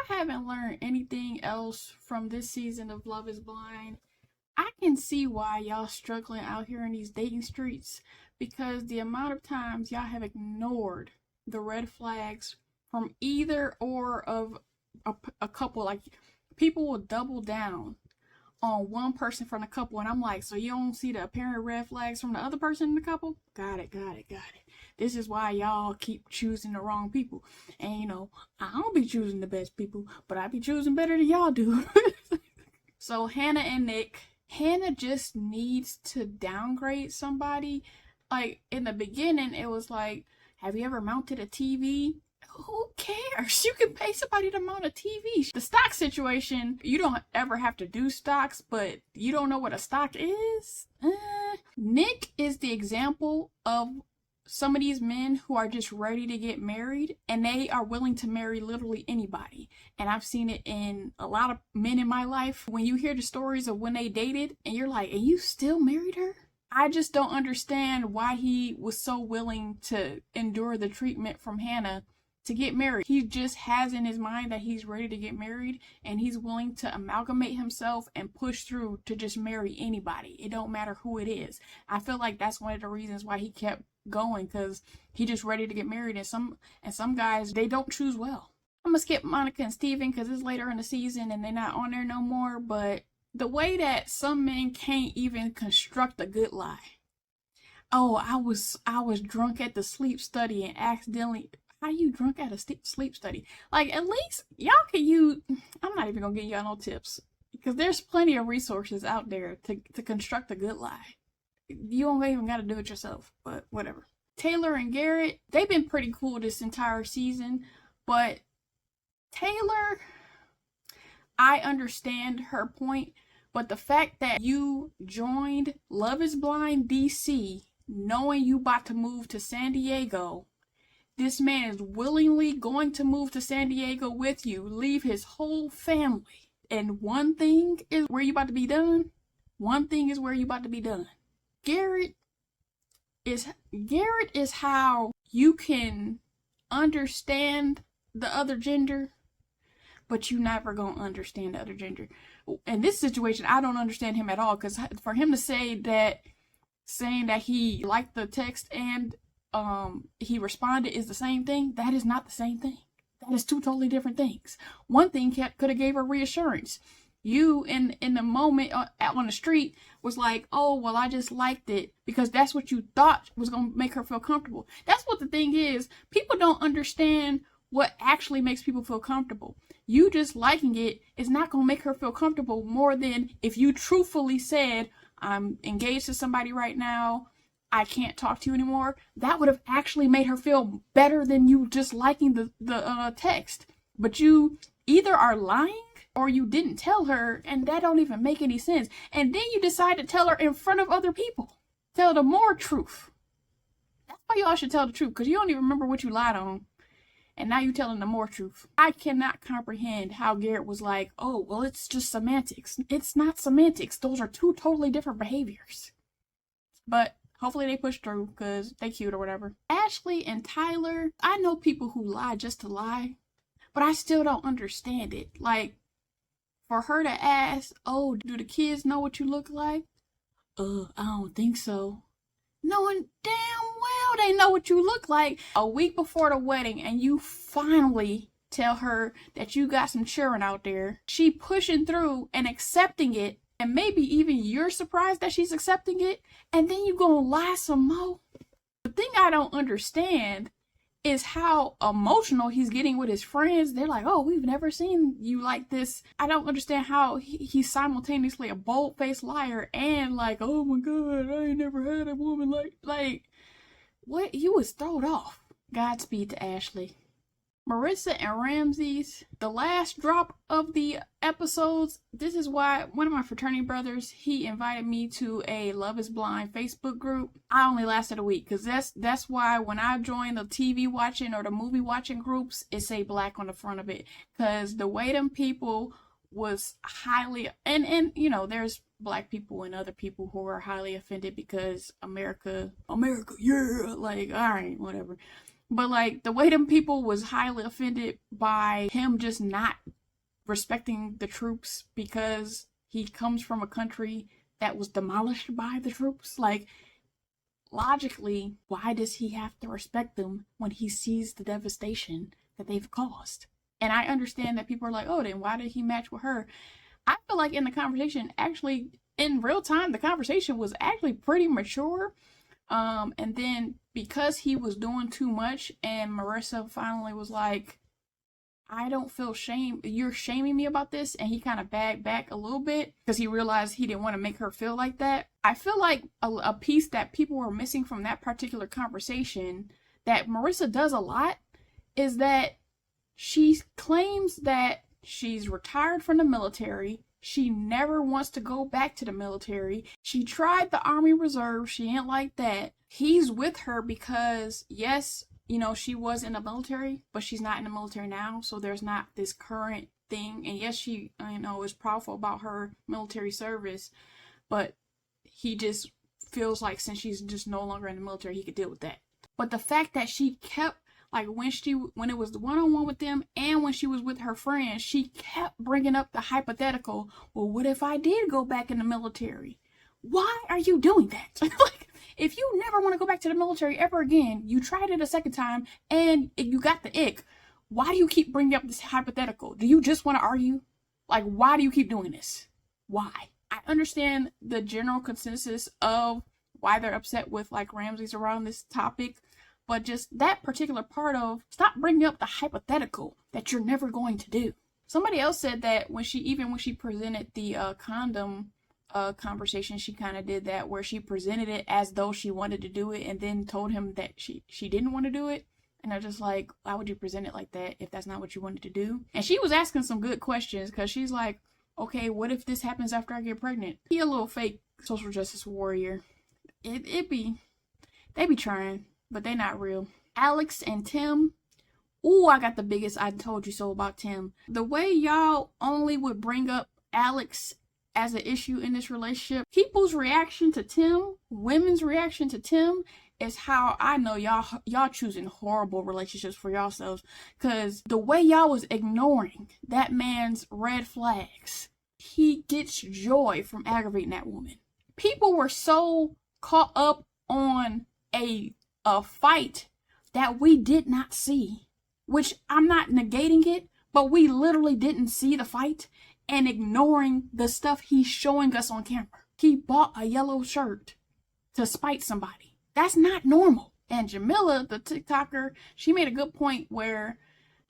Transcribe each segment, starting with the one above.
haven't learned anything else from this season of Love is Blind, I can see why y'all struggling out here in these dating streets, because the amount of times y'all have ignored the red flags from either or of a couple. Like, people will double down on one person from the couple, and I'm like, so you don't see the apparent red flags from the other person in the couple? Got it. This is why y'all keep choosing the wrong people. And I don't be choosing the best people, but I be choosing better than y'all do. So Hannah and Nick, Hannah just needs to downgrade somebody. Like, in the beginning, it was like, have you ever mounted a TV? Who cares? You can pay somebody to mount a TV. The stock situation, you don't ever have to do stocks, but you don't know what a stock is? Nick is the example of some of these men who are just ready to get married, and they are willing to marry literally anybody. And I've seen it in a lot of men in my life. When you hear the stories of when they dated, and you're like, and you still married her? I just don't understand why he was so willing to endure the treatment from Hannah to get married. He just has in his mind that he's ready to get married, and he's willing to amalgamate himself and push through to just marry anybody. It don't matter who it is. I feel like that's one of the reasons why he kept going, because he just ready to get married. And some guys, they don't choose well. I'm gonna skip Monica and Steven because it's later in the season and they're not on there no more. But the way that some men can't even construct a good lie. Oh, I was drunk at the sleep study and accidentally. How you drunk at a sleep study? Like, at least y'all can use. I'm not even gonna give y'all no tips, because there's plenty of resources out there to construct a good lie. You don't even gotta do it yourself, but whatever. Taylor and Garrett, they've been pretty cool this entire season, but Taylor, I understand her point, but the fact that you joined Love is Blind DC knowing you about to move to San Diego, this man is willingly going to move to San Diego with you, leave his whole family, and one thing is where you about to be done. Garrett is how you can understand the other gender, but you never gonna understand the other gender. In this situation, I don't understand him at all, because for him to saying that he liked the text and he responded is the same thing, that is not the same thing. That is two totally different things. One thing could have gave her reassurance. You, in the moment on the street, was like, oh, well, I just liked it because that's what you thought was going to make her feel comfortable. That's what the thing is. People don't understand what actually makes people feel comfortable. You just liking it is not going to make her feel comfortable more than if you truthfully said, I'm engaged to somebody right now, I can't talk to you anymore. That would have actually made her feel better than you just liking the text. But you either are lying or you didn't tell her, and that don't even make any sense. And then you decide to tell her in front of other people. Tell the more truth. That's why y'all should tell the truth, because you don't even remember what you lied on. And now you telling the more truth. I cannot comprehend how Garrett was like, oh, well, it's just semantics. It's not semantics. Those are two totally different behaviors. But hopefully they push through, because they cute or whatever. Ashley and Tyler, I know people who lie just to lie, but I still don't understand it. Like, for her to ask, oh, do the kids know what you look like? I don't think so. Knowing damn well they know what you look like a week before the wedding, and you finally tell her that you got some children out there. She pushing through and accepting it, and maybe even you're surprised that she's accepting it, and then you gonna lie some more. The thing I don't understand is how emotional he's getting with his friends. They're like, oh, we've never seen you like this. I don't understand how he's simultaneously a bold-faced liar and like, oh my god, I ain't never had a woman like what? You was thrown off. Godspeed to Ashley. Marissa and Ramses, the last drop of the episodes. This is why one of my fraternity brothers, he invited me to a Love is Blind Facebook group. I only lasted a week, because that's why when I joined the TV watching or the movie watching groups, it say black on the front of it, because the way them people was highly, and there's black people and other people who are highly offended because America, yeah, like, all right, whatever. But like, the way them people was highly offended by him just not respecting the troops because he comes from a country that was demolished by the troops. Like, logically, why does he have to respect them when he sees the devastation that they've caused? And I understand that people are like, oh, then why did he match with her? I feel like in the conversation, actually, in real time, the conversation was actually pretty mature. And then because he was doing too much and Maurissa finally was like, I don't feel shame. You're shaming me about this. And he kind of backed back a little bit because he realized he didn't want to make her feel like that. I feel like a piece that people were missing from that particular conversation that Maurissa does a lot is that she claims that she's retired from the military. She never wants to go back to the military. She tried the Army Reserve. She ain't like that. He's with her because, yes, you know, she was in the military, but she's not in the military now. So there's not this current thing. And yes, she, you know, is proudful about her military service, but he just feels like since she's just no longer in the military, he could deal with that. But the fact that she kept, like, when it was the one-on-one with them and when she was with her friends, she kept bringing up the hypothetical, well, what if I did go back in the military? Why are you doing that? Like, if you never want to go back to the military ever again, you tried it a second time and you got the ick, why do you keep bringing up this hypothetical? Do you just want to argue? Like, why do you keep doing this? Why? I understand the general consensus of why they're upset with, like, Ramsay's around this topic, but just that particular part of stop bringing up the hypothetical that you're never going to do. Somebody else said that when she presented the condom conversation, she kind of did that where she presented it as though she wanted to do it and then told him that she didn't want to do it. And they're just like, why would you present it like that if that's not what you wanted to do? And she was asking some good questions because she's like, okay, what if this happens after I get pregnant? He a little fake social justice warrior. They be trying, but they not real. Alex and Tim. Ooh, I got the biggest I told you so about Tim. The way y'all only would bring up Alex as an issue in this relationship, people's reaction to Tim, women's reaction to Tim, is how I know y'all choosing horrible relationships for yourselves. Cause the way y'all was ignoring that man's red flags, he gets joy from aggravating that woman. People were so caught up on a fight that we did not see, which I'm not negating it, but we literally didn't see the fight and ignoring the stuff he's showing us on camera. He bought a yellow shirt to spite somebody. That's not normal. And Jamila, the TikToker, she made a good point where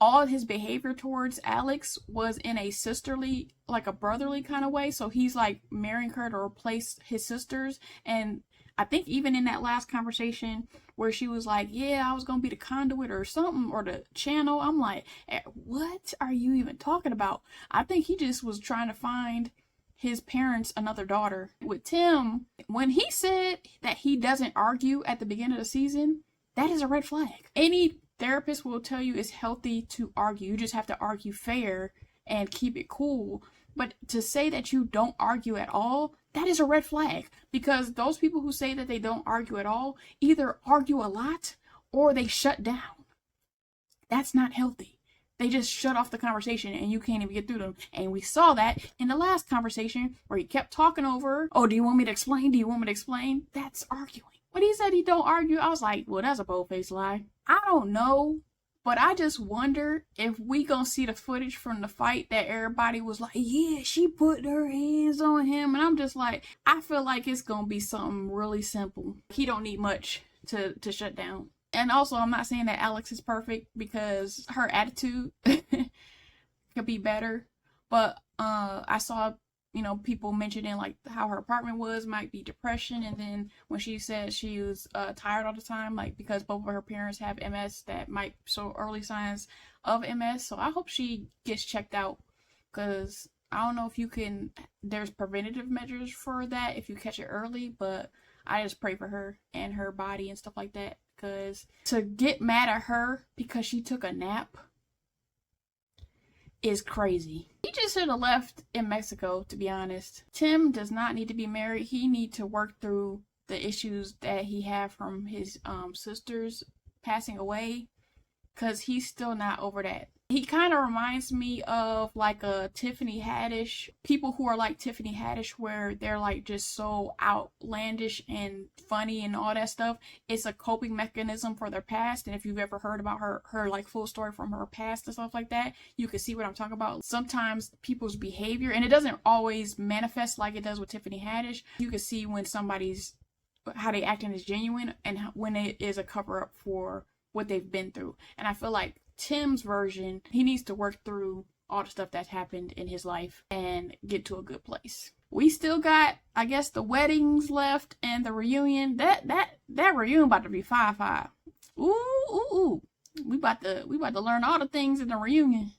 all his behavior towards Alex was in a sisterly, like a brotherly kind of way. So he's like marrying her to replace his sisters. And I think even in that last conversation where she was like, yeah, I was going to be the conduit or something, or the channel. I'm like, what are you even talking about? I think he just was trying to find his parents another daughter. With Tim, when he said that he doesn't argue at the beginning of the season, that is a red flag. Any therapist will tell you it's healthy to argue. You just have to argue fair and keep it cool. But to say that you don't argue at all, that is a red flag. Because those people who say that they don't argue at all either argue a lot or they shut down. That's not healthy. They just shut off the conversation and you can't even get through them. And we saw that in the last conversation where he kept talking over, oh, do you want me to explain? Do you want me to explain? That's arguing. When he said he don't argue, I was like, well, that's a bold-faced lie. I don't know. But I just wonder if we gonna see the footage from the fight that everybody was like, yeah, she put her hands on him. And I'm just like, I feel like it's gonna be something really simple. He don't need much to shut down. And also, I'm not saying that Alex is perfect because her attitude could be better. But I saw, you know, people mentioning like how her apartment might be depression. And then when she said she was tired all the time, like because both of her parents have MS, that might show early signs of MS. So I hope she gets checked out because I don't know if you can, there's preventative measures for that if you catch it early, but I just pray for her and her body and stuff like that. Because to get mad at her because she took a nap is crazy. He just should have left in Mexico, to be honest. Tim does not need to be married. He needs to work through the issues that he had from his sisters passing away, because he's still not over that. He kind of reminds me of like a Tiffany Haddish, people who are like Tiffany Haddish, where they're like just so outlandish and funny and all that stuff. It's a coping mechanism for their past. And if you've ever heard about her like full story from her past and stuff like that, you can see what I'm talking about. Sometimes people's behavior, and it doesn't always manifest like it does with Tiffany Haddish. You can see when somebody's, how they acting is genuine and when it is a cover up for what they've been through. And I feel like Tim's version, he needs to work through all the stuff that's happened in his life and get to a good place. We still got, I guess, the weddings left and the reunion. That reunion about to be 5-5. Ooh. We about to learn all the things in the reunion.